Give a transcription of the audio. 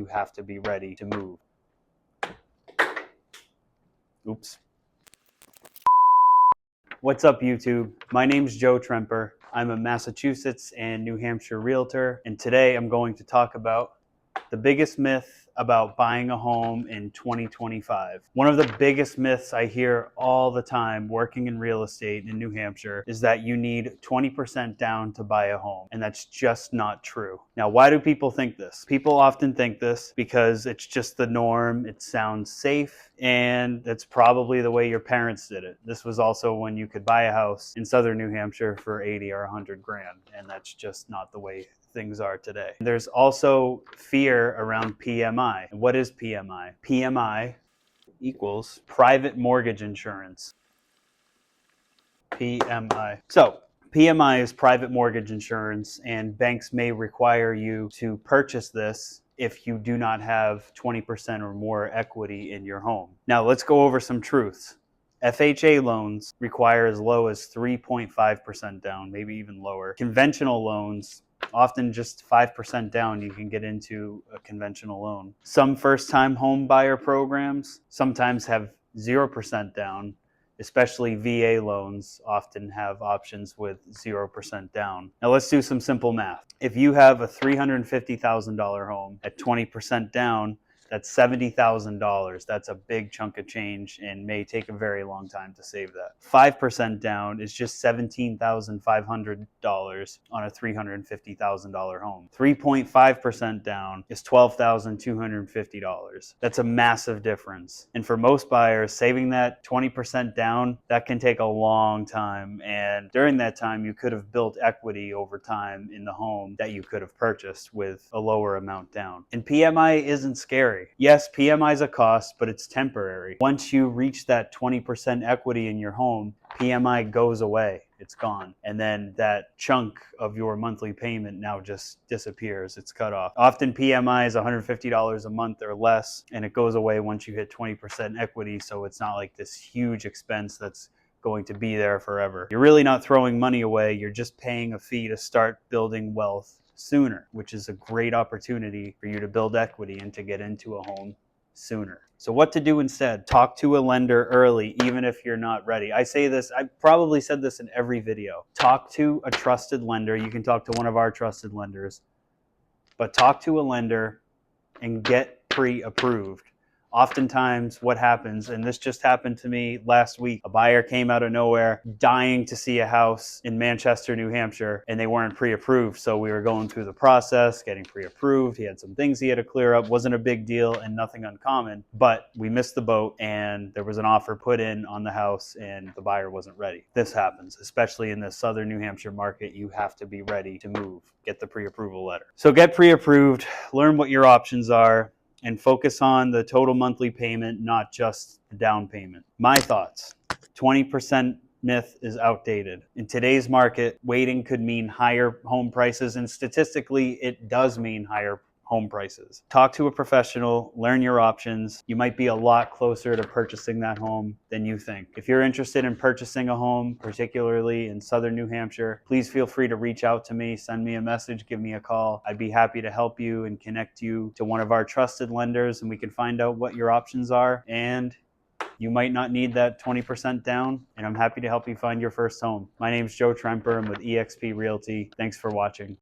you have to be ready to move. Oops. What's up, YouTube? My name's Joe Tremper. I'm a Massachusetts and New Hampshire realtor, and today I'm going to talk about the biggest myth about buying a home in 2025. One of the biggest myths I hear all the time working in real estate in New Hampshire is that you need 20% down to buy a home, and that's just not true. Now, why do people think this? People often think this because it's just the norm, it sounds safe, and that's probably the way your parents did it. This was also when you could buy a house in southern New Hampshire for 80 or 100 grand, and that's just not the way things are today. There's also fear around PMI. What is PMI? PMI equals private mortgage insurance. PMI. So PMI is private mortgage insurance, and banks may require you to purchase this if you do not have 20% or more equity in your home. Now let's go over some truths. FHA loans require as low as 3.5% down, maybe even lower. Conventional loans, often just 5% down, you can get into a conventional loan. Some first-time home buyer programs sometimes have 0% down, especially VA loans often have options with 0% down. Now let's do some simple math. If you have a $350,000 home at 20% down, that's $70,000. That's a big chunk of change and may take a very long time to save that. 5% down is just $17,500 on a $350,000 home. 3.5% down is $12,250. That's a massive difference. And for most buyers, saving that 20% down, that can take a long time. And during that time, you could have built equity over time in the home that you could have purchased with a lower amount down. And PMI isn't scary. Yes, PMI is a cost, but it's temporary. Once you reach that 20% equity in your home, PMI goes away. It's gone. And then that chunk of your monthly payment now just disappears. It's cut off. Often PMI is $150 a month or less, and it goes away once you hit 20% equity. So it's not like this huge expense that's going to be there forever. You're really not throwing money away. You're just paying a fee to start building wealth sooner, which is a great opportunity for you to build equity and to get into a home sooner. So what to do instead? Talk to a lender early, even if you're not ready. I say this, I probably said this in every video. Talk to a trusted lender. You can talk to one of our trusted lenders, but talk to a lender and get pre-approved. Oftentimes what happens, and this just happened to me last week, a buyer came out of nowhere dying to see a house in Manchester, New Hampshire, and they weren't pre-approved. So we were going through the process, getting pre-approved. He had some things he had to clear up. Wasn't a big deal and nothing uncommon, but we missed the boat and there was an offer put in on the house and the buyer wasn't ready. This happens, especially in the southern New Hampshire market. You have to be ready to move. Get the pre-approval letter. So get pre-approved, learn what your options are, and focus on the total monthly payment, not just the down payment. My thoughts, 20% myth is outdated. In today's market, waiting could mean higher home prices, and statistically, it does mean higher home prices. Talk to a professional, learn your options. You might be a lot closer to purchasing that home than you think. If you're interested in purchasing a home, particularly in southern New Hampshire, please feel free to reach out to me, send me a message, give me a call. I'd be happy to help you and connect you to one of our trusted lenders, and we can find out what your options are. And you might not need that 20% down, and I'm happy to help you find your first home. My name's Joe Tremper. I'm with eXp Realty. Thanks for watching.